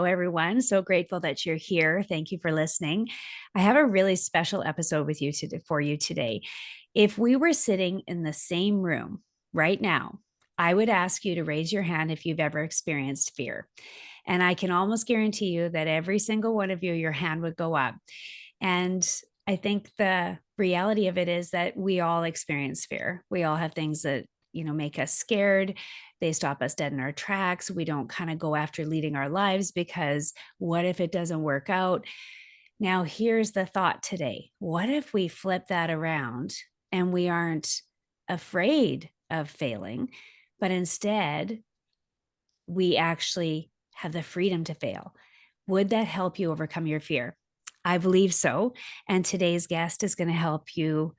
Everyone. So grateful that you're here. Thank you for listening. I have a really special episode with you for you today. If we were sitting in the same room right now, I would ask you to raise your hand if you've ever experienced fear. And I can almost guarantee you that every single one of you, your hand would go up. And I think the reality of it is that we all experience fear. We all have things that, make us scared. They stop us dead in our tracks. We don't kind of go after leading our lives because what if it doesn't work out? Now, here's the thought today. What if we flip that around and we aren't afraid of failing, but instead we actually have the freedom to fail? Would that help you overcome your fear? I believe so. And today's guest is going to help you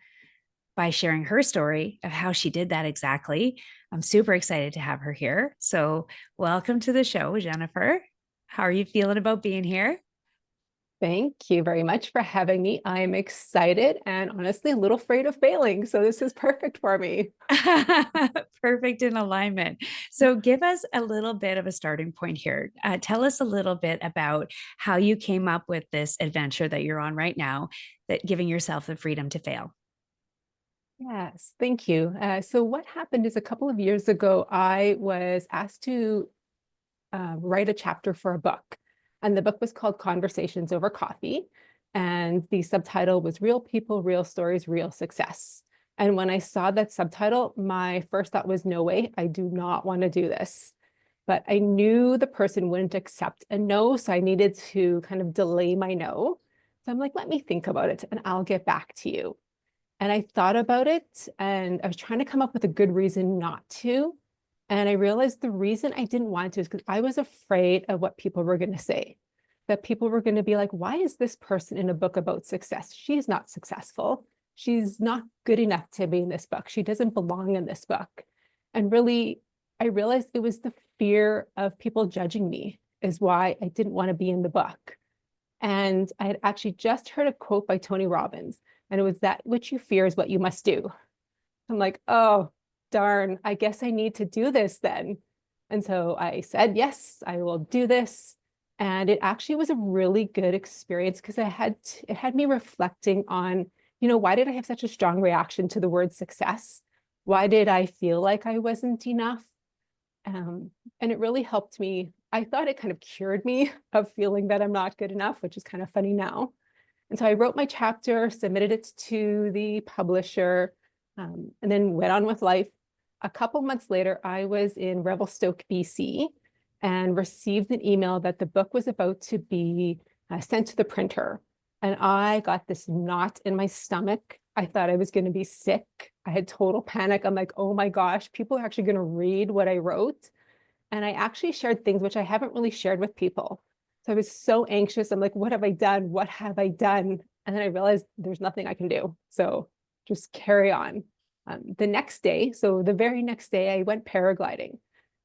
by sharing her story of how she did that exactly. I'm super excited to have her here. So, welcome to the show, Jennifer. How are you feeling about being here? Thank you very much for having me. I'm excited and honestly a little afraid of failing. So this is perfect for me. Perfect in alignment. So, give us a little bit of a starting point here. Tell us a little bit about how you came up with this adventure that you're on right now, that giving yourself the freedom to fail. Yes, thank you. So what happened is a couple of years ago, I was asked to write a chapter for a book. And the book was called Conversations Over Coffee. And the subtitle was Real People, Real Stories, Real Success. And when I saw that subtitle, my first thought was, no way, I do not want to do this. But I knew the person wouldn't accept a no, so I needed to kind of delay my no. So I'm like, let me think about it and I'll get back to you. And I thought about it and I was trying to come up with a good reason not to. And I realized the reason I didn't want to is because I was afraid of what people were going to say. That people were going to be like, why is this person in a book about success? She's not successful. She's not good enough to be in this book. She doesn't belong in this book. And really, I realized it was the fear of people judging me is why I didn't want to be in the book. And I had actually just heard a quote by Tony Robbins, and it was that which you fear is what you must do. I'm like, oh, darn, I guess I need to do this then. And so I said, yes, I will do this. And it actually was a really good experience because it had me reflecting on, why did I have such a strong reaction to the word success? Why did I feel like I wasn't enough? And it really helped me. I thought it kind of cured me of feeling that I'm not good enough, which is kind of funny now. And so I wrote my chapter, submitted it to the publisher, and then went on with life. A couple months later, I was in Revelstoke, BC, and received an email that the book was about to be sent to the printer. And I got this knot in my stomach. I thought I was going to be sick. I had total panic. I'm like, oh my gosh, people are actually going to read what I wrote. And I actually shared things which I haven't really shared with people. So I was so anxious. I'm like, what have I done? What have I done? And then I realized there's nothing I can do. So just carry on. The next day, so the very next day, I went paragliding.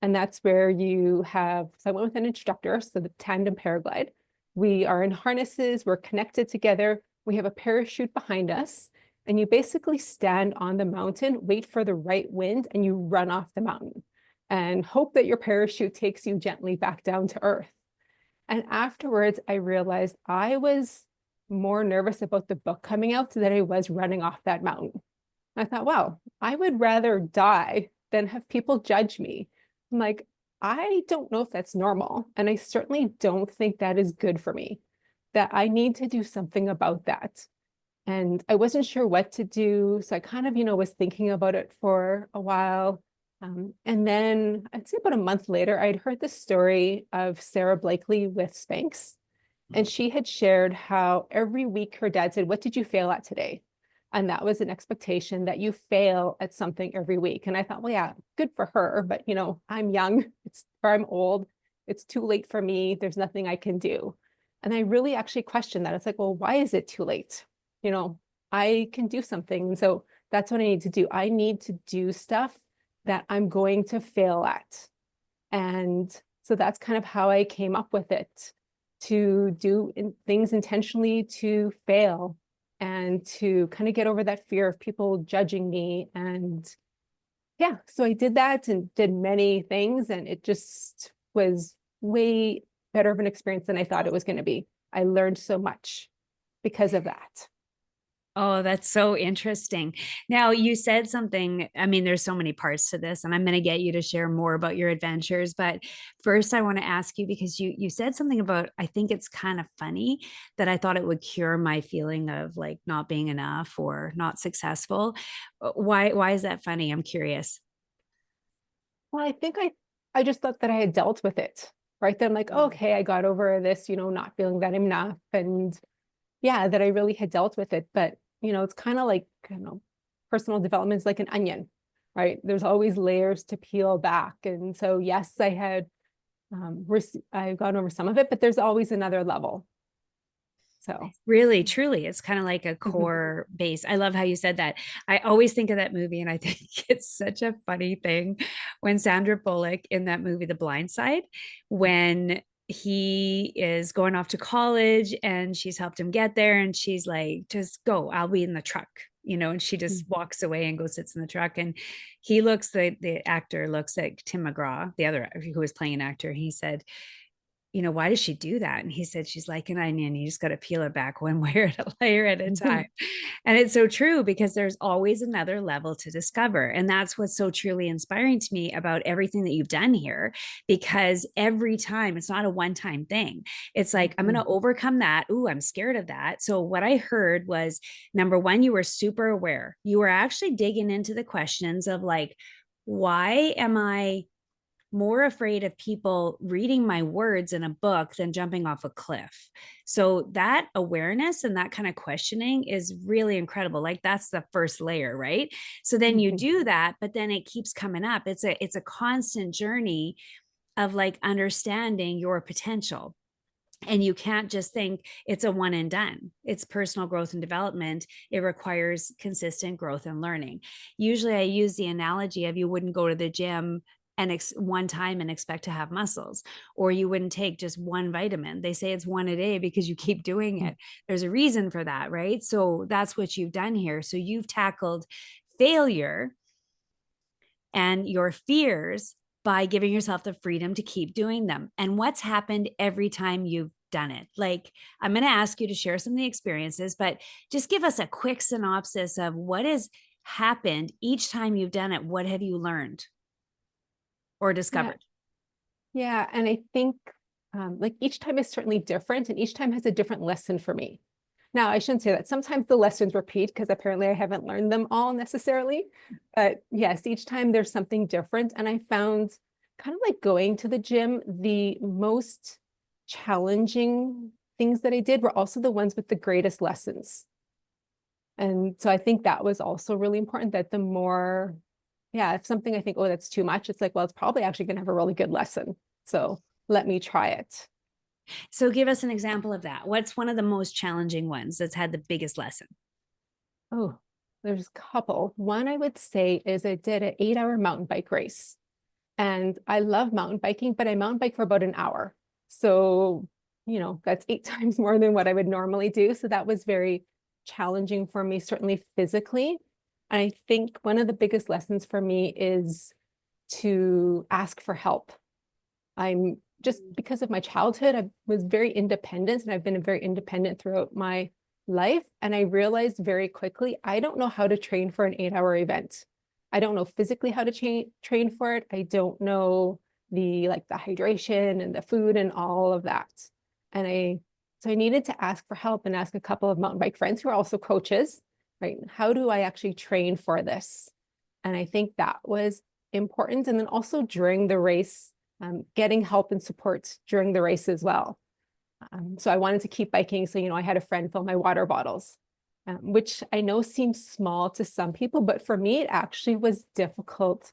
And that's where so I went with an instructor, so the tandem paraglide. We are in harnesses, we're connected together. We have a parachute behind us. And you basically stand on the mountain, wait for the right wind, and you run off the mountain and hope that your parachute takes you gently back down to earth. And afterwards, I realized I was more nervous about the book coming out than I was running off that mountain. I thought, wow, I would rather die than have people judge me. I'm like, I don't know if that's normal. And I certainly don't think that is good for me, that I need to do something about that. And I wasn't sure what to do. So I kind of, was thinking about it for a while. And then I'd say about a month later, I'd heard the story of Sarah Blakely with Spanx. And she had shared how every week her dad said, what did you fail at today? And that was an expectation that you fail at something every week. And I thought, well, yeah, good for her. But, I'm young, or I'm old. It's too late for me. There's nothing I can do. And I really actually questioned that. It's like, well, why is it too late? I can do something. And so that's what I need to do. I need to do stuff that I'm going to fail at. And so that's kind of how I came up with it, to do things intentionally to fail and to kind of get over that fear of people judging me. And yeah, so I did that and did many things, and it just was way better of an experience than I thought it was going to be. I learned so much because of that. Oh, that's so interesting. Now, you said something, I mean, there's so many parts to this, and I'm going to get you to share more about your adventures, but first I want to ask you because you said something about I think it's kind of funny that I thought it would cure my feeling of like not being enough or not successful. Why is that funny? I'm curious. Well, I think I just thought that I had dealt with it, right? Then I'm like, Oh. okay, I got over this, not feeling that enough. And yeah, that I really had dealt with it. But, it's kind of like, personal development is like an onion, right? There's always layers to peel back. And so, yes, I've gone over some of it, but there's always another level. So, Really, truly, it's kind of like a mhm, core base. I love how you said that. I always think of that movie, and I think it's such a funny thing when Sandra Bullock in that movie, The Blind Side, when he is going off to college and she's helped him get there, and she's like, just go, I'll be in the truck, and she just mhm, walks away and goes sits in the truck. And the actor looks at Tim McGraw, the other who was playing an actor. He said, why does she do that? And he said, she's like an onion. You just got to peel it back one layer at a time. mhm, And it's so true because there's always another level to discover. And that's what's so truly inspiring to me about everything that you've done here, because every time it's not a one time thing. It's like, I'm going mhm. to overcome that. Ooh, I'm scared of that. So what I heard was number one, you were super aware. You were actually digging into the questions of like, why am I more afraid of people reading my words in a book than jumping off a cliff. So that awareness and that kind of questioning is really incredible. Like that's the first layer, right? So then you Mhm. do that, but then it keeps coming up. It's a constant journey of like understanding your potential. And you can't just think it's a one and done. It's personal growth and development. It requires consistent growth and learning. Usually, I use the analogy of you wouldn't go to the gym and one time and expect to have muscles, or you wouldn't take just one vitamin. They say it's one a day because you keep doing it. There's a reason for that, right? So that's what you've done here. So you've tackled failure and your fears by giving yourself the freedom to keep doing them. And what's happened every time you've done it? Like, I'm going to ask you to share some of the experiences, but just give us a quick synopsis of what has happened each time you've done it. What have you learned or Yeah. discovered? Yeah. And I think like each time is certainly different and each time has a different lesson for me. Now, I shouldn't say that. Sometimes the lessons repeat because apparently I haven't learned them all necessarily. But yes, each time there's something different. And I found kind of like going to the gym, the most challenging things that I did were also the ones with the greatest lessons. And so I think that was also really important that the more, yeah, if something I think, oh, that's too much, it's like, well, it's probably actually going to have a really good lesson. So let me try it. So, give us an example of that. What's one of the most challenging ones that's had the biggest lesson? Oh, there's a couple. One I would say is I did an 8 hour mountain bike race. And I love mountain biking, but I mountain bike for about an hour. So, that's 8 times more than what I would normally do. So that was very challenging for me, certainly physically. And I think one of the biggest lessons for me is to ask for help. I'm just because of my childhood, I was very independent and I've been very independent throughout my life. And I realized very quickly, I don't know how to train for an 8 hour event. I don't know physically how to train for it. I don't know the hydration and the food and all of that. And so I needed to ask for help and ask a couple of mountain bike friends who are also coaches, right? How do I actually train for this? And I think that was important. And then also during the race, getting help and support during the race as well. So I wanted to keep biking. So, I had a friend fill my water bottles, which I know seems small to some people, but for me, it actually was difficult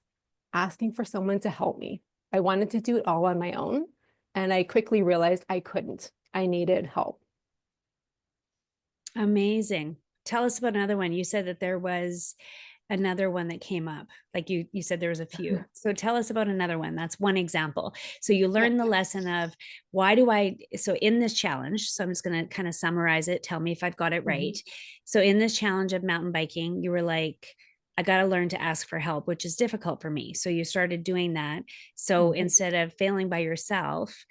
asking for someone to help me. I wanted to do it all on my own. And I quickly realized I couldn't. I needed help. Amazing. Tell us about another one. You said that there was another one that came up. Like you said there was a few. So tell us about another one. That's one example. So you Yeah. learned the lesson of why do I so in this challenge, so I'm just going to kind of summarize it, tell me if I've got it Mhm. right. So in this challenge of mountain biking, you were like I got to learn to ask for help, which is difficult for me. So you started doing that. So Mhm. instead of failing by yourself,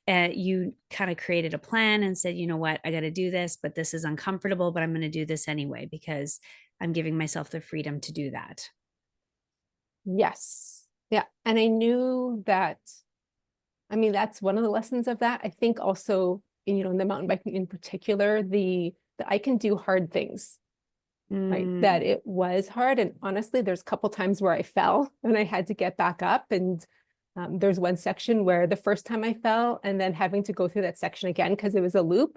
you kind of created a plan and said, you know what, I got to do this, but this is uncomfortable, but I'm going to do this anyway because I'm giving myself the freedom to do that. Yes. Yeah. And I knew that, I mean, that's one of the lessons of that. I think also, in the mountain biking in particular, the I can do hard things, right? That Mm, it was hard. And honestly, there's a couple times where I fell and I had to get back up. And there's one section where the first time I fell and then having to go through that section again because it was a loop.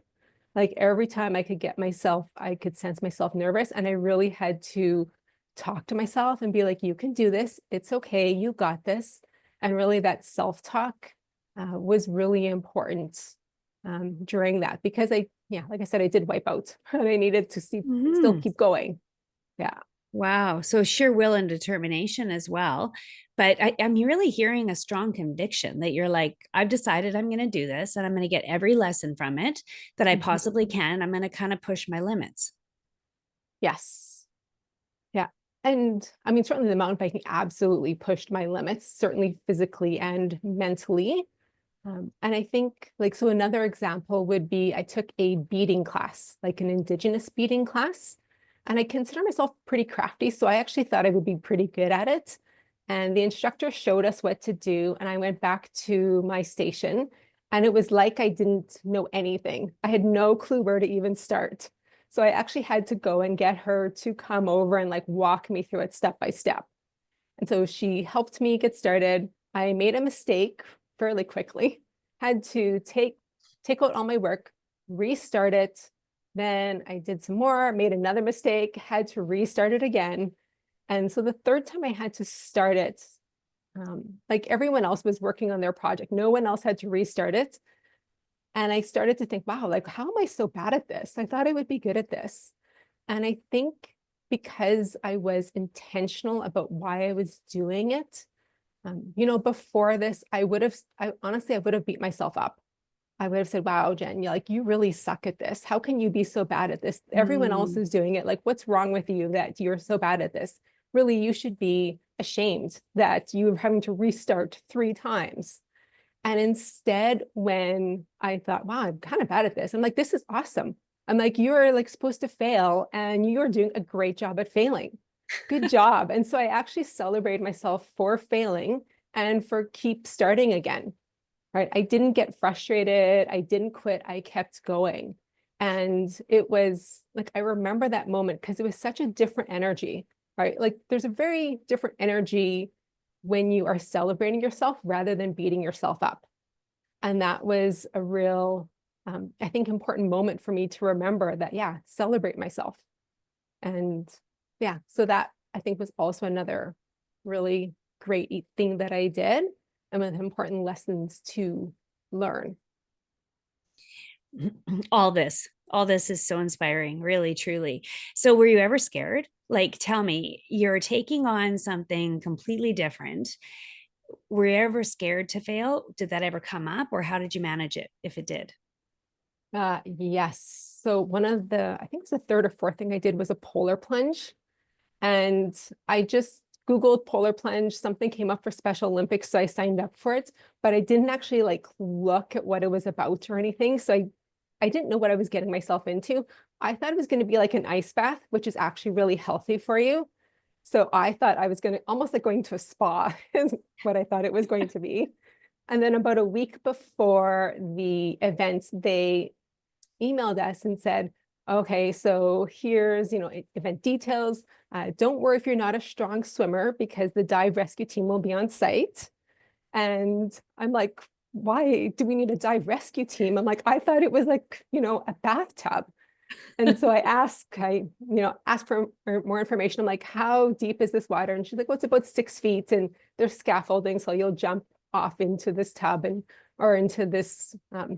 Like every time I could sense myself nervous. And I really had to talk to myself and be like, you can do this. It's okay. You got this. And really that self-talk was really important during that because yeah, like I said, I did wipe out and I needed to still mhm. keep going. Yeah. Wow. So sheer will and determination as well. But I'm really hearing a strong conviction that you're like, I've decided I'm going to do this and I'm going to get every lesson from it that I Mhm. possibly can. I'm going to kind of push my limits. Yes. Yeah. And I mean, certainly the mountain biking absolutely pushed my limits, certainly physically and mentally. And I think like, so another example would be I took a beading class, like an indigenous beading class, and I consider myself pretty crafty. So I actually thought I would be pretty good at it. And the instructor showed us what to do. And I went back to my station and it was like I didn't know anything. I had no clue where to even start. So I actually had to go and get her to come over and like walk me through it step by step. And so she helped me get started. I made a mistake fairly quickly, had to take out all my work, restart it. Then I did some more, made another mistake, had to restart it again. And so the third time I had to start it, like everyone else was working on their project, no one else had to restart it. And I started to think, wow, like, how am I so bad at this? I thought I would be good at this. And I think because I was intentional about why I was doing it, before this, I honestly, I would have beat myself up. I would have said, wow, Jen, you really suck at this. How can you be so bad at this? Everyone else Mm, is doing it. Like, what's wrong with you that you're so bad at this? Really, you should be ashamed that you're having to restart 3 times. And instead, when I thought, wow, I'm kind of bad at this, I'm like, this is awesome. I'm like, you're like supposed to fail and you're doing a great job at failing. Good job. And so I actually celebrate myself for failing and for keep starting again, right? I didn't get frustrated. I didn't quit. I kept going. And it was like, I remember that moment because it was such a different energy, right? Like there's a very different energy when you are celebrating yourself rather than beating yourself up. And that was a real, I think, important moment for me to remember that, yeah, celebrate myself. And yeah, so that I think was also another really great thing that I did and with important lessons to learn. all this is so inspiring, really, truly. So, were you ever scared? Like, tell me, you're taking on something completely different. Were you ever scared to fail? Did that ever come up, or how did you manage it if it did? Yes. So one of I think it was the third or fourth thing I did was a polar plunge. And I just Googled polar plunge, something came up for Special Olympics, so I signed up for it, but I didn't actually like look at what it was about or anything. So I didn't know what I was getting myself into. I thought it was going to be like an ice bath, which is actually really healthy for you. So I thought I was going to almost like going to a spa is what I thought it was going to be. And then about a week before the event, they emailed us and said, okay, so here's, event details. Don't worry if you're not a strong swimmer because the dive rescue team will be on site. And I'm like, why do we need a dive rescue team? I'm like, I thought it was like, a bathtub. And so asked for more information. I'm like, how deep is this water? And she's like, well, it's about 6 feet and there's scaffolding. So you'll jump off into this tub or into this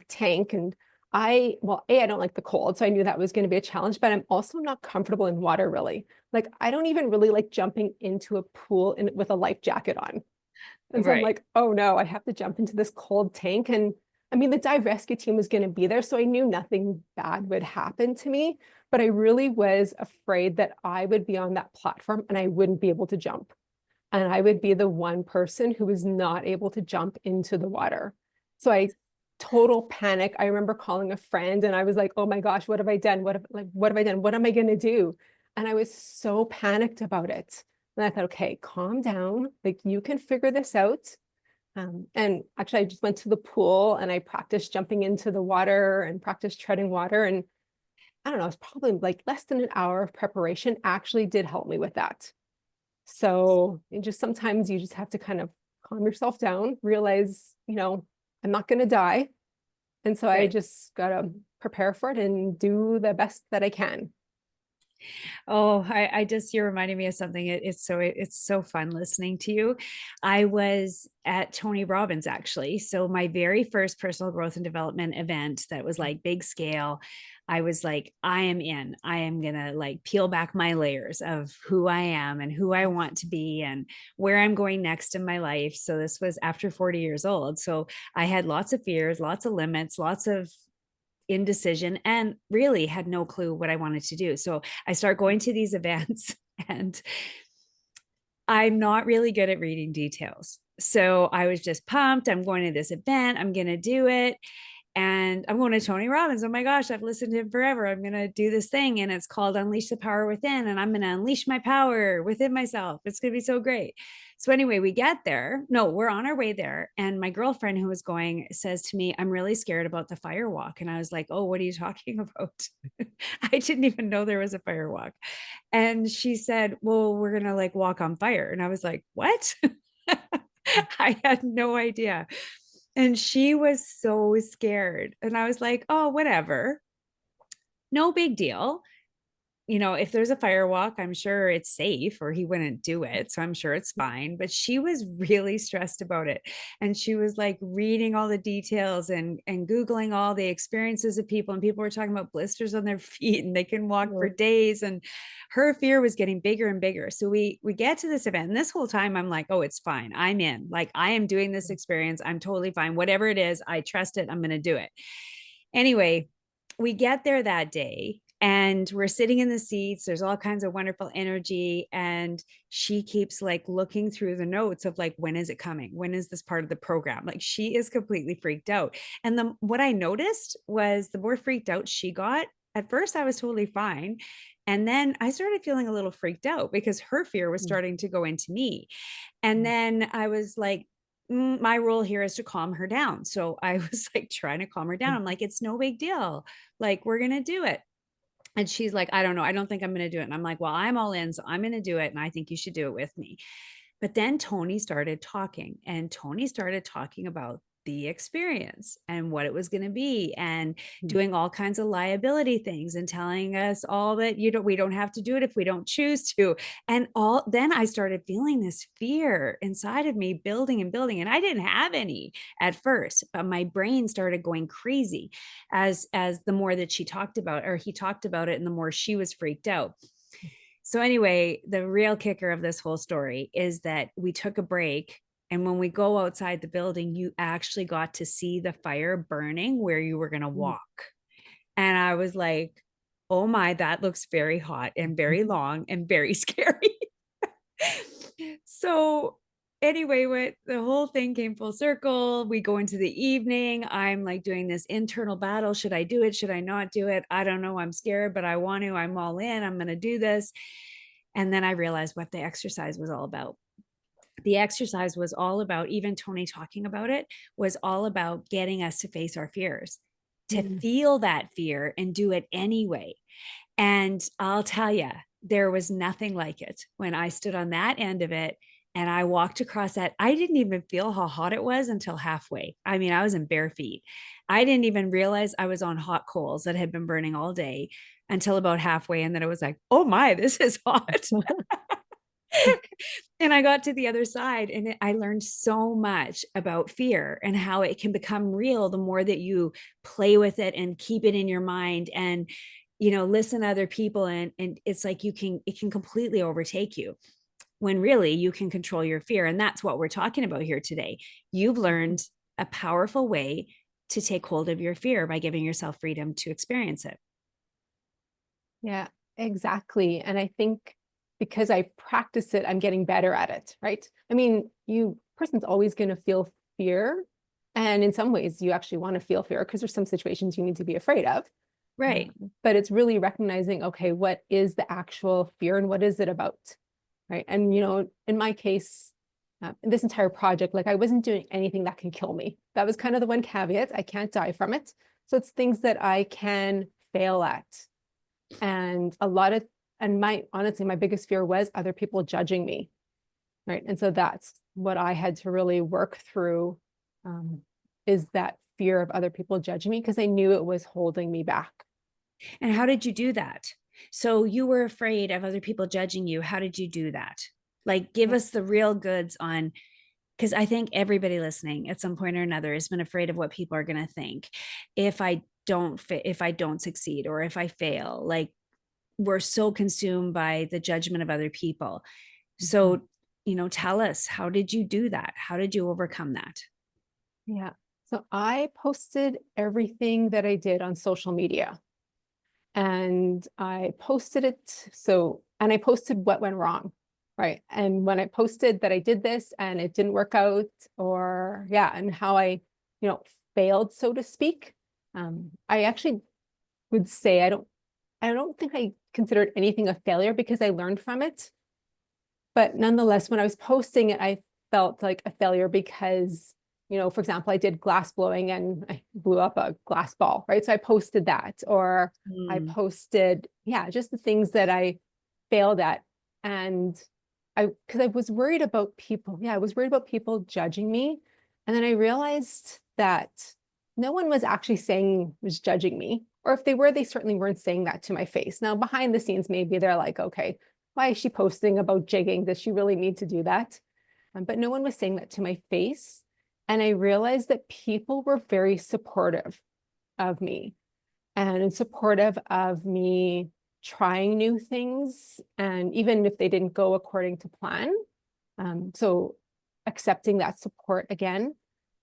tank. And I don't like the cold. So I knew that was going to be a challenge, but I'm also not comfortable in water really. Like, I don't even really like jumping into a pool with a life jacket on. And so I'm Right. like, oh no, I have to jump into this cold tank. And I mean, the dive rescue team was going to be there. So I knew nothing bad would happen to me. But I really was afraid that I would be on that platform and I wouldn't be able to jump. And I would be the one person who was not able to jump into the water. So I total panic. I remember calling a friend and I was like, oh my gosh, what have I done? What have I done? What am I going to do? And I was so panicked about it. And I thought, okay, calm down. Like you can figure this out. And actually, I just went to the pool and I practiced jumping into the water and practiced treading water. And I don't know, it's probably like less than an hour of preparation actually did help me with that. So it just sometimes you just have to kind of calm yourself down, realize, I'm not going to die. And so I Right. just got to prepare for it and do the best that I can. Oh, I just you're reminding me of something. It's so fun listening to you. I was at Tony Robbins actually. So my very first personal growth and development event that was like big scale. I was like, I am in. I am gonna like peel back my layers of who I am and who I want to be and where I'm going next in my life. So this was after 40 years old. So I had lots of fears, lots of limits, lots of indecision, and really had no clue what I wanted to do. So I start going to these events and I'm not really good at reading details. So I was just pumped. I'm going to this event. I'm going to do it. And I'm going to Tony Robbins. Oh my gosh, I've listened to him forever. I'm going to do this thing. And it's called Unleash the Power Within. And I'm going to unleash my power within myself. It's going to be so great. So, anyway, we get there. No, we're on our way there. And my girlfriend who was going says to me, I'm really scared about the fire walk. And I was like, oh, what are you talking about? I didn't even know there was a fire walk. And she said, well, we're going to like walk on fire. And I was like, what? I had no idea. And she was so scared. And I was like, oh, whatever. No big deal. If there's a fire walk, I'm sure it's safe or he wouldn't do it. So I'm sure it's fine. But she was really stressed about it. And she was like reading all the details and Googling all the experiences of people. And people were talking about blisters on their feet and they can walk for Mm. days. And her fear was getting bigger and bigger. So we get to this event. And this whole time I'm like, oh, it's fine. I'm in. Like I am doing this experience. I'm totally fine. Whatever it is, I trust it. I'm going to do it. Anyway, we get there that day and we're sitting in the seats. There's all kinds of wonderful energy. And she keeps like looking through the notes of like, when is it coming? When is this part of the program? Like she is completely freaked out. And what I noticed was the more freaked out she got, at first I was totally fine. And then I started feeling a little freaked out because her fear was starting to go into me. And then I was like, my role here is to calm her down. So I was like trying to calm her down. I'm like, it's no big deal. Like, we're going to do it. And she's like, I don't know. I don't think I'm going to do it. And I'm like, well, I'm all in. So I'm going to do it. And I think you should do it with me. But then Tony started talking, and Tony started talking about the experience and what it was going to be and doing all kinds of liability things and telling us all that we don't have to do it if we don't choose to. And all then I started feeling this fear inside of me building and building, and I didn't have any at first, but my brain started going crazy as the more that she talked about, or he talked about it, and the more she was freaked out. So, anyway, the real kicker of this whole story is that we took a break. And when we go outside the building, you actually got to see the fire burning where you were going to walk. And I was like, oh my, that looks very hot and very long and very scary. So, anyway, what the whole thing came full circle. We go into the evening. I'm like doing this internal battle. Should I do it? Should I not do it? I don't know. I'm scared, but I want to. I'm all in. I'm going to do this. And then I realized what the exercise was all about. The exercise was all about, even Tony talking about it, was all about getting us to face our fears, to Mm. feel that fear and do it anyway. And I'll tell you, there was nothing like it when I stood on that end of it and I walked across that. I didn't even feel how hot it was until halfway. I mean, I was in bare feet. I didn't even realize I was on hot coals that had been burning all day until about halfway. And then it was like, oh my, this is hot. And I got to the other side and I learned so much about fear and how it can become real the more that you play with it and keep it in your mind and listen to other people, and it's like it can completely overtake you when really you can control your fear. And that's what we're talking about here today. You've learned a powerful way to take hold of your fear by giving yourself freedom to experience it. Yeah, exactly. And I think because I practice it, I'm getting better at it, right? I mean, person's always going to feel fear, And in some ways, you actually want to feel fear because there's some situations you need to be afraid of. Right. But it's really recognizing, okay, what is the actual fear and what is it about? Right. And, in my case, this entire project, like I wasn't doing anything that can kill me. That was kind of the one caveat. I can't die from it. So it's things that I can fail at. And honestly, my biggest fear was other people judging me. Right. And so that's what I had to really work through, is that fear of other people judging me because I knew it was holding me back. And how did you do that? So you were afraid of other people judging you. How did you do that? Like, give Yeah. us the real goods on, because I think everybody listening at some point or another has been afraid of what people are going to think. If I don't succeed, or if I fail, like, we're so consumed by the judgment of other people. Mhm. So, tell us, how did you do that? How did you overcome that? Yeah. So I posted everything that I did on social media and I posted it. And I posted what went wrong. Right. And when I posted that I did this and it didn't work out, or yeah, and how I, you know, failed, so to speak. I actually would say I don't think I considered anything a failure because I learned from it. But nonetheless, when I was posting it, I felt like a failure because, for example, I did glass blowing and I blew up a glass ball, right? So I posted that, or I Mm. posted, yeah, just the things that I failed at. And because I was worried about people, yeah, I was worried about people judging me. And then I realized that no one was actually was judging me. Or if they were, they certainly weren't saying that to my face. Now, behind the scenes, maybe they're like, okay, why is she posting about jigging? Does she really need to do that? But no one was saying that to my face. And I realized that people were very supportive of me and supportive of me trying new things. And even if they didn't go according to plan. So accepting that support again.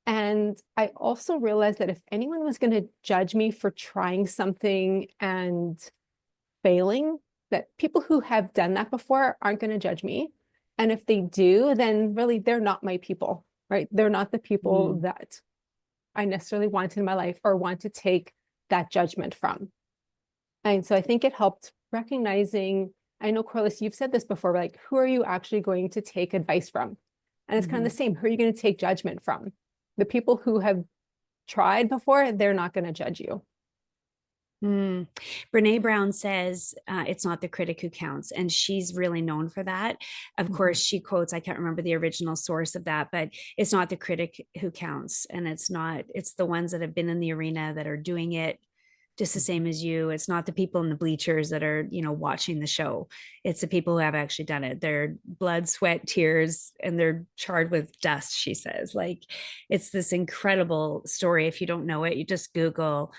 And I also realized that if anyone was going to judge me for trying something and failing, that people who have done that before aren't going to judge me. And if they do, then really they're not my people, right? They're not the people Mm. that I necessarily want in my life or want to take that judgment from. And so I think it helped recognizing, I know, Corliss, you've said this before, like, who are you actually going to take advice from? And it's kind of Mhm. the same. Who are you going to take judgment from? The people who have tried before, they're not going to judge you. Mm. Brene Brown says it's not the critic who counts, and she's really known for that. Of Mhm. course, she quotes, I can't remember the original source of that, but it's not the critic who counts. And it's the ones that have been in the arena that are doing it just the same as you. It's not the people in the bleachers that are, watching the show. It's the people who have actually done it. They're blood, sweat, tears, and they're charred with dust, she says. Like, it's this incredible story. If you don't know it, you just Google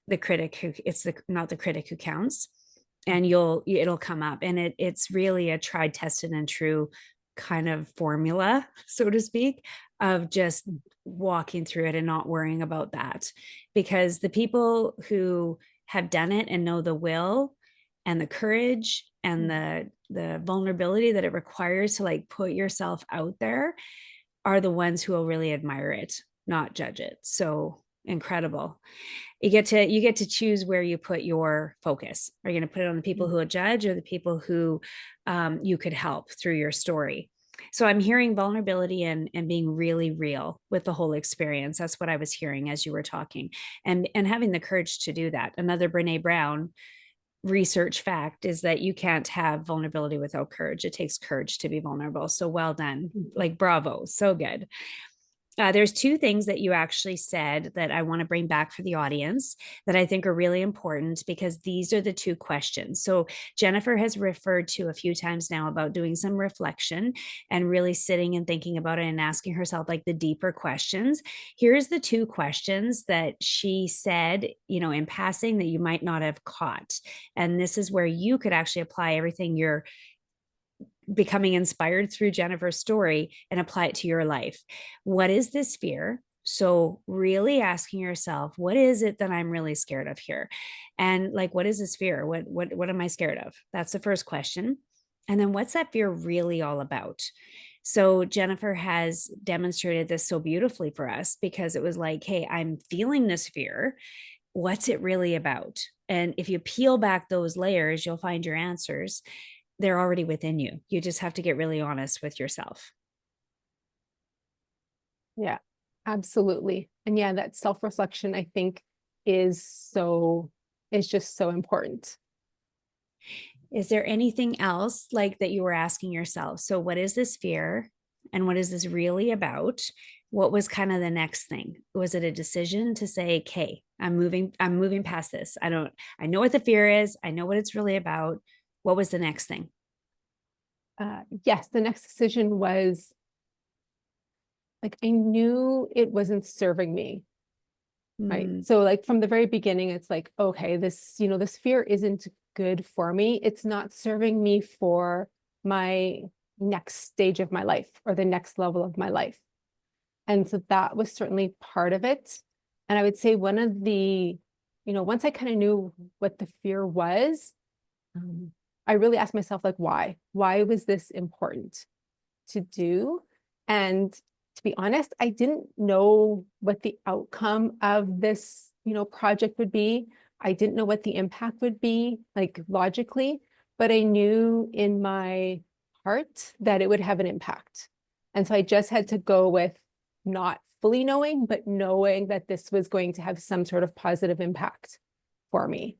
the critic who it's the not the critic who counts, and it'll come up, and it's really a tried, tested, and true kind of formula, so to speak, of just walking through it and not worrying about that, because the people who have done it and know the will and the courage and the vulnerability that it requires to, like, put yourself out there, are the ones who will really admire it, not judge it. So incredible. You get to choose where you put your focus. Are you going to put it on the people who will judge, or the people who you could help through your story? So I'm hearing vulnerability and being really real with the whole experience. That's what I was hearing as you were talking, and having the courage to do that. Another Brene Brown research fact is that you can't have vulnerability without courage. It takes courage to be vulnerable. So well done. Mhm. Like, bravo. So good. There's two things that you actually said that I want to bring back for the audience that I think are really important, because these are the two questions. So, Jennifer has referred to a few times now about doing some reflection and really sitting and thinking about it and asking herself, like, the deeper questions. Here's the two questions that she said, in passing, that you might not have caught. And this is where you could actually apply everything you're becoming inspired through Jennifer's story and apply it to your life. What is this fear? So, really asking yourself, what is it that I'm really scared of here? And, like, what is this fear? What am I scared of? That's the first question. And then, what's that fear really all about? So Jennifer has demonstrated this so beautifully for us because it was like, hey, I'm feeling this fear. What's it really about? And if you peel back those layers, you'll find your answers. They're already within you. You just have to get really honest with yourself. Yeah, absolutely. And yeah, that self-reflection, I think, is so is just so important. Is there anything else like that you were asking yourself? So, what is this fear? And what is this really about? What was kind of the next thing? Was it a decision to say, okay, I'm moving past this. I know what the fear is. I know what it's really about. What was the next thing? Yes, the next decision was like I knew it wasn't serving me, right? Mm, So like from the very beginning, it's like, okay, this fear isn't good for me. It's not serving me for my next stage of my life or the next level of my life. And so that was certainly part of it. And I would say one of once I kind of knew what the fear was, um, I really asked myself, like, why? Why was this important to do? And to be honest, I didn't know what the outcome of this, project would be. I didn't know what the impact would be, like logically, but I knew in my heart that it would have an impact. And so I just had to go with not fully knowing, but knowing that this was going to have some sort of positive impact for me.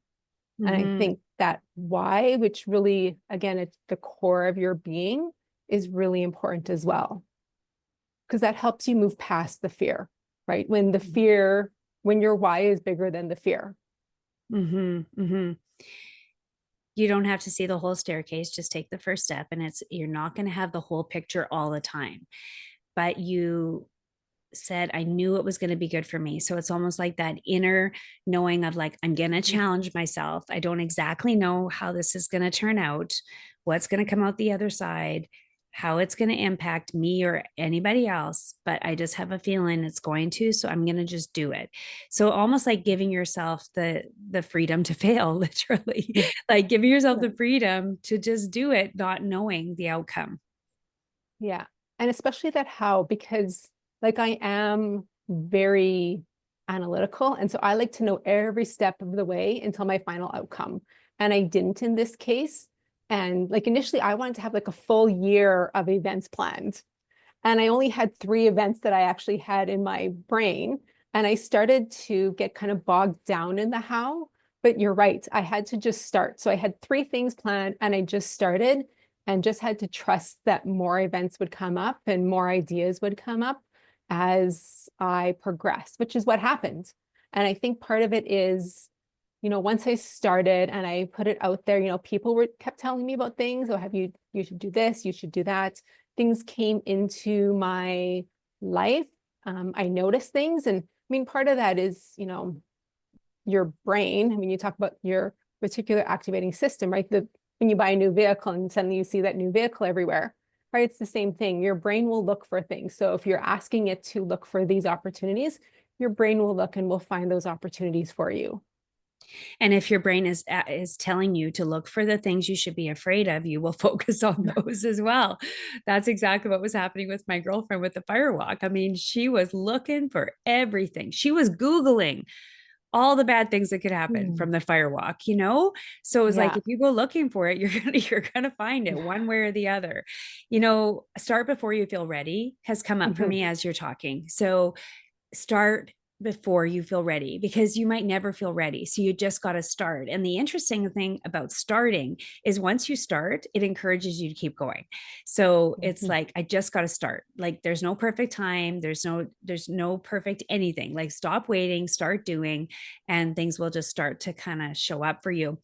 And I mm-hmm, think that why, which really, again, it's the core of your being, is really important as well. Because that helps you move past the fear, right? When your why is bigger than the fear. mm-hmm, mm-hmm. You don't have to see the whole staircase. Just take the first step, and you're not going to have the whole picture all the time. But you said, I knew it was going to be good for me. So it's almost like that inner knowing of like, I'm going to challenge myself. I don't exactly know how this is going to turn out, what's going to come out the other side, how it's going to impact me or anybody else. But I just have a feeling it's going to. So I'm going to just do it. So almost like giving yourself the freedom to fail, literally, like giving yourself Yeah. the freedom to just do it, not knowing the outcome. Yeah. And especially that how, because like I am very analytical. And so I like to know every step of the way until my final outcome. And I didn't in this case. And like initially, I wanted to have like a full year of events planned. And I only had 3 events that I actually had in my brain. And I started to get kind of bogged down in the how. But you're right, I had to just start. So I had 3 things planned and I just started and just had to trust that more events would come up and more ideas would come up as I progressed, which is what happened. And I think part of it is, once I started and I put it out there, people were kept telling me about things. Oh, you should do this, you should do that. Things came into my life. I noticed things. And I mean, part of that is, your brain. I mean, you talk about your reticular activating system, right? When you buy a new vehicle and suddenly you see that new vehicle everywhere, right? It's the same thing. Your brain will look for things. So if you're asking it to look for these opportunities, your brain will look and will find those opportunities for you. And if your brain is telling you to look for the things you should be afraid of, you will focus on those as well. That's exactly what was happening with my girlfriend with the firewalk. I mean, she was looking for everything. She was Googling all the bad things that could happen Hmm. from the firewalk, you know? So it's like Yeah. if you go looking for it, you're gonna find it one way or the other. Start before you feel ready has come up for Mhm. me as you're talking. So start before you feel ready because you might never feel ready. So you just got to start. And the interesting thing about starting is once you start, it encourages you to keep going. So it's Mhm. like, I just got to start. Like there's no perfect time. There's no perfect anything. Like stop waiting, start doing, and things will just start to kind of show up for you.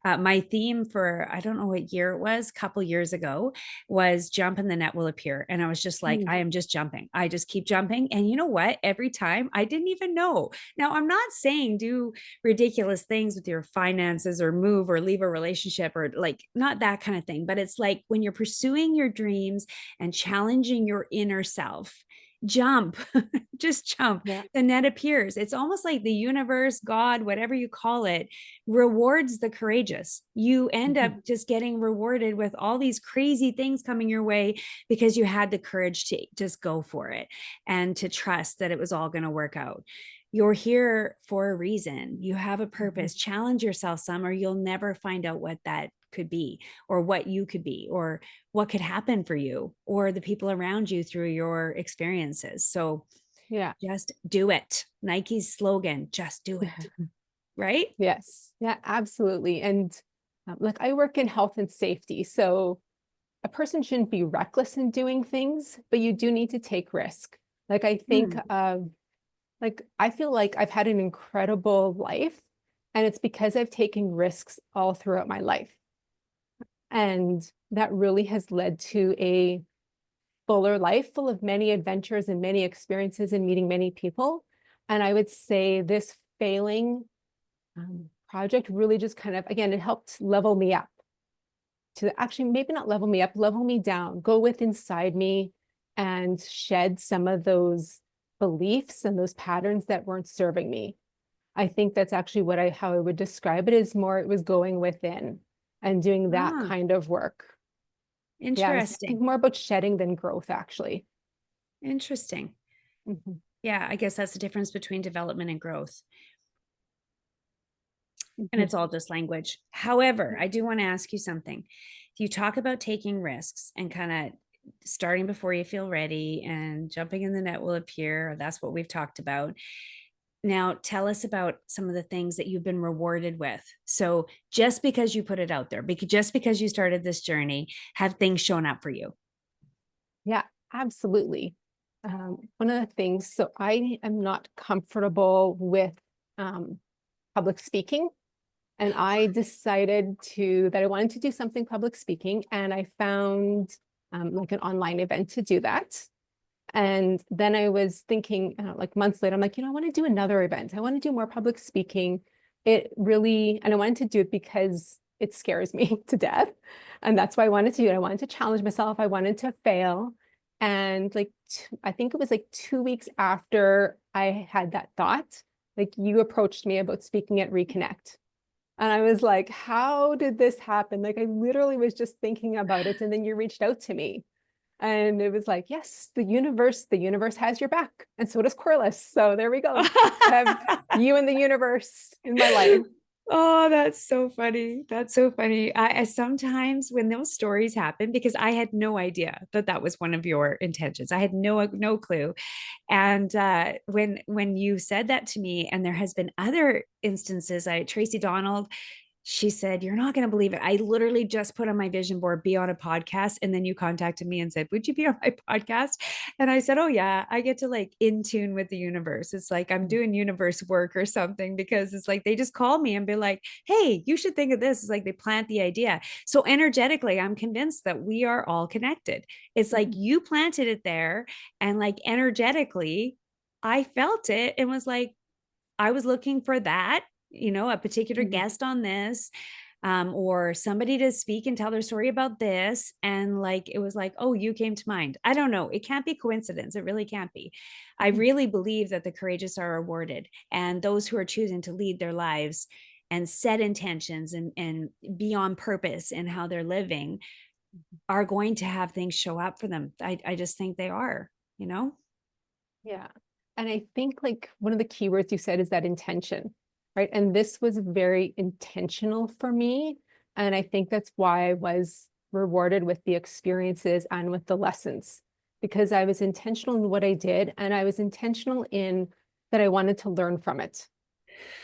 My theme for, I don't know what year it was, a couple years ago, was jump and the net will appear. And I was just like, Mm. I am just jumping. I just keep jumping. And you know what? Every time I didn't even know. Now, I'm not saying do ridiculous things with your finances or move or leave a relationship or like not that kind of thing. But it's like when you're pursuing your dreams and challenging your inner self, jump, just jump. Yeah. The net appears. It's almost like the universe, God, whatever you call it, rewards the courageous. You end up Mhm. just getting rewarded with all these crazy things coming your way because you had the courage to just go for it and to trust that it was all going to work out. You're here for a reason. You have a Mhm. purpose. Challenge yourself some, or you'll never find out what that could be, or what you could be, or what could happen for you or the people around you through your experiences. So Yeah. just do it. Nike's slogan, just do it. Right? Yes. Yeah, absolutely. And like I work in health and safety. So a person shouldn't be reckless in doing things, but you do need to take risk. Like I think Mm. of like I feel like I've had an incredible life, and it's because I've taken risks all throughout my life. And that really has led to a fuller life full of many adventures and many experiences and meeting many people. And I would say this failing project really just kind of, again, it helped level me up to actually maybe not level me up, level me down, go with inside me and shed some of those beliefs and those patterns that weren't serving me. I think that's actually what how I would describe it is more, it was going within and doing that Ah, kind of work. Yeah, it was, I think, interesting. more about shedding than growth, actually. Interesting. Mhm, Yeah, I guess that's the difference between development and growth. And mhm. it's all just language. However, I do want to ask you something. You talk about taking risks and kind of starting before you feel ready and jumping in the net will appear. That's what we've talked about. Now, tell us about some of the things that you've been rewarded with. So, just because you put it out there, because just because you started this journey, have things shown up for you? Yeah, absolutely. One of the things, so I am not comfortable with um, public speaking. And I decided that I wanted to do something public speaking, and I found like an online event to do that. And then I was thinking, like months later, I'm like, I want to do another event. I want to do more public speaking. It really, and I wanted to do it because it scares me to death. And that's why I wanted to do it. I wanted to challenge myself. I wanted to fail. And like, I think it was like 2 weeks after I had that thought, like you approached me about speaking at Reconnect. And I was like, how did this happen? Like, I literally was just thinking about it. And then you reached out to me. And it was like, yes, the universe has your back. And so does Corliss. So there we go. I have you in the universe in my life. Oh, that's so funny. That's so funny. I sometimes when those stories happen, because I had no idea that that was one of your intentions. I had no clue. And when you said that to me, and there has been other instances, Tracy Donald, she said, "You're not going to believe it. I literally just put on my vision board, be on a podcast." And then you contacted me and said, "Would you be on my podcast?" And I said, "Oh, yeah, I get to like in tune with the universe. It's like I'm doing universe work or something because it's like they just call me and be like, hey, you should think of this." It's like they plant the idea. So energetically, I'm convinced that we are all connected. It's like you planted it there. And like energetically, I felt it and was like, I was looking for that, a particular guest on this, or somebody to speak and tell their story about this. And like, it was like, oh, you came to mind. I don't know. It can't be coincidence. It really can't be. I really believe that the courageous are rewarded, and those who are choosing to lead their lives and set intentions and be on purpose in how they're living are going to have things show up for them. I just think they are, you know? Yeah. And I think like one of the key words you said is that intention, right? And this was very intentional for me. And I think that's why I was rewarded with the experiences and with the lessons, because I was intentional in what I did. And I was intentional in that I wanted to learn from it,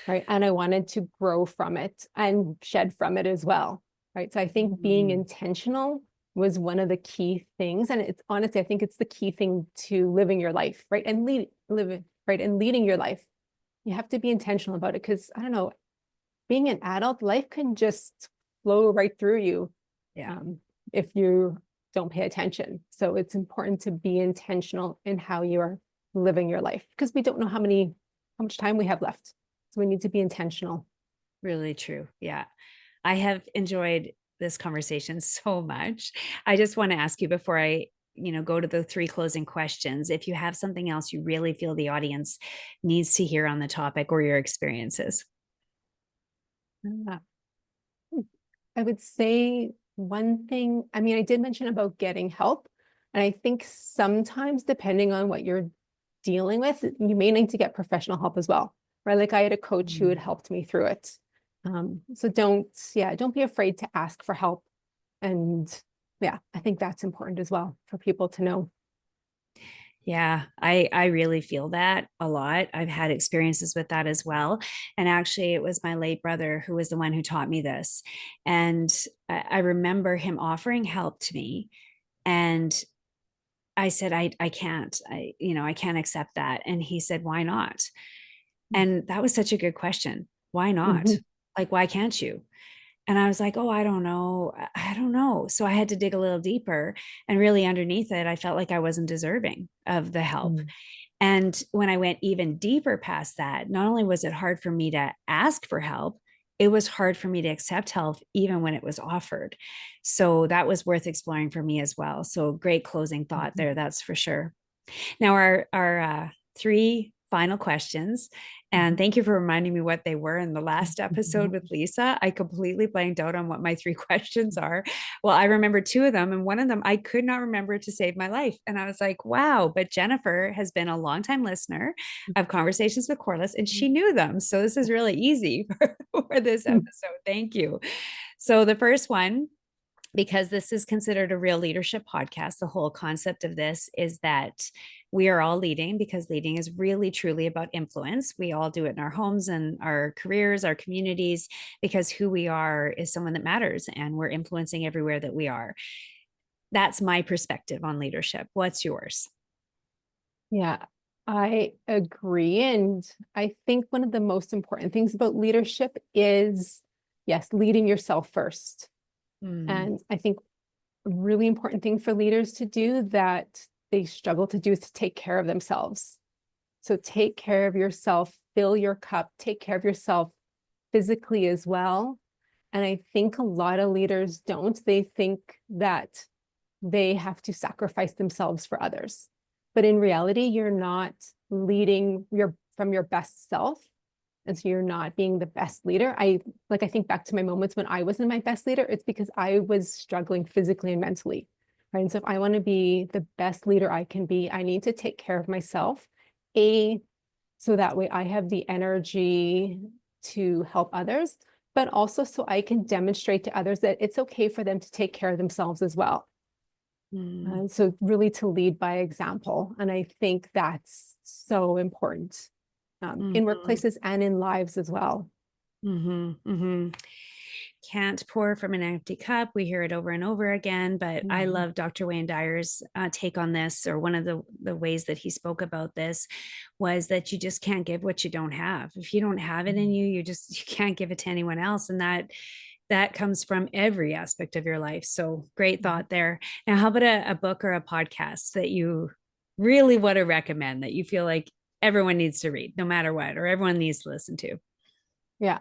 right? And I wanted to grow from it and shed from it as well, right? So I think being Mm, intentional was one of the key things. And it's honestly, I think it's the key thing to living your life, right? And living, right? And leading your life. You have to be intentional about it because I don't know, being an adult, life can just flow right through you yeah. um, if you don't pay attention. So it's important to be intentional in how you are living your life because we don't know how much time we have left. So we need to be intentional. Really true. Yeah. I have enjoyed this conversation so much. I just want to ask you before I go to the three closing questions, if you have something else you really feel the audience needs to hear on the topic or your experiences. Uh, I would say one thing, I mean, I did mention about getting help. And I think sometimes, depending on what you're dealing with, you may need to get professional help as well, right? Like I had a coach who had helped me through it. So don't be afraid to ask for help. And yeah, I think that's important as well for people to know. Yeah, I really feel that a lot. I've had experiences with that as well. And actually, it was my late brother who was the one who taught me this. And I remember him offering help to me. And I said, I can't, I can't accept that. And he said, why not? And that was such a good question. Why not? Mhm. Like, why can't you? And I was like, oh, I don't know. I don't know. So I had to dig a little deeper. And really underneath it, I felt like I wasn't deserving of the help. Mm. And when I went even deeper past that, not only was it hard for me to ask for help, it was hard for me to accept help even when it was offered. So that was worth exploring for me as well. So great closing thought Mhm. there, that's for sure. Now, our three final questions, and Mhm. thank you for reminding me what they were in the last episode Mhm. with Lisa. I completely blanked out on what my three questions are. Well, I remember two of them, and one of them I could not remember to save my life. And I was like, wow, but Jennifer has been a longtime listener of Conversations with Corliss, and she knew them. So this is really easy for this episode. Thank you. So the first one, because this is considered a real leadership podcast, the whole concept of this is that we are all leading, because leading is really truly about influence. We all do it in our homes and our careers, our communities, because who we are is someone that matters and we're influencing everywhere that we are. That's my perspective on leadership. What's yours? Yeah, I agree. And I think one of the most important things about leadership is, yes, leading yourself first. Mm, And I think a really important thing for leaders to do that they struggle to do is to take care of themselves. So take care of yourself, fill your cup, take care of yourself physically as well. And I think a lot of leaders don't. They think that they have to sacrifice themselves for others. But in reality, you're not leading from your best self. And so you're not being the best leader. I think back to my moments when I wasn't my best leader, it's because I was struggling physically and mentally. Right. And so if I want to be the best leader I can be, I need to take care of myself. So that way I have the energy to help others, but also so I can demonstrate to others that it's okay for them to take care of themselves as well. mm, And so really to lead by example. And I think that's so important in mhm, workplaces and in lives as well. mhm, mhm. Can't pour from an empty cup. We hear it over and over again, but I Mhm. love Dr. Wayne Dyer's take on this, or one of the ways that he spoke about this was that you just can't give what you don't have. If you don't have it in you, you can't give it to anyone else. And that comes from every aspect of your life. So great Mhm. thought there. Now, how about a book or a podcast that you really want to recommend, that you feel like everyone needs to read, no matter what, or everyone needs to listen to? Yeah,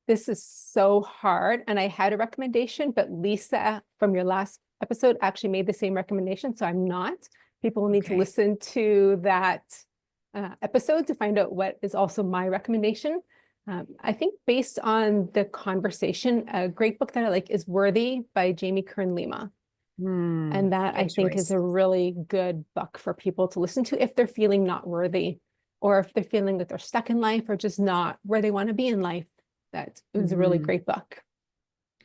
this is so hard. And I had a recommendation, but Lisa from your last episode actually made the same recommendation. So I'm not. People will need to Okay. listen to that episode to find out what is also my recommendation. I think based on the conversation, a great book that I like is Worthy by Jamie Kern Lima. And that I Good think is choice. a really good book for people to listen to if they're feeling not worthy, or if they're feeling that they're stuck in life or just not where they want to be in life. That it was a really Mhm. great book.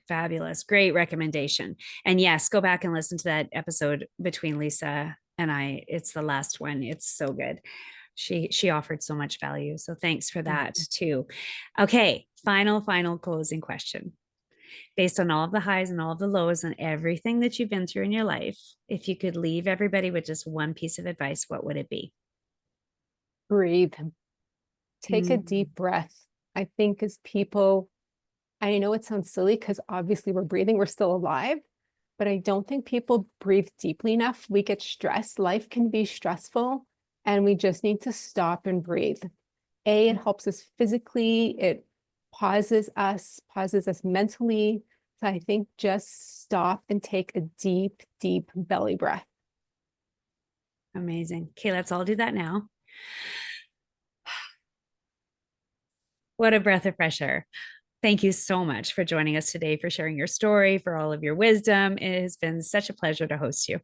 Fabulous. Great recommendation. And yes, go back and listen to that episode between Lisa and I. It's the last one. It's so good. She offered so much value. So thanks for that Mhm. too. Okay, final closing question. Based on all of the highs and all of the lows and everything that you've been through in your life, if you could leave everybody with just one piece of advice, what would it be? Breathe, take a Mm, deep breath. I think as people, I know it sounds silly because obviously we're breathing, we're still alive, but I don't think people breathe deeply enough. We get stressed. Life can be stressful, and we just need to stop and breathe. It helps us physically, it pauses us mentally. So I think just stop and take a deep, deep belly breath. Amazing. Okay, let's all do that now. What a breath of fresh air. Thank you so much for joining us today, for sharing your story, for all of your wisdom. It has been such a pleasure to host you.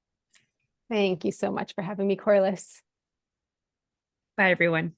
Thank you so much for having me, Corliss. Bye, everyone.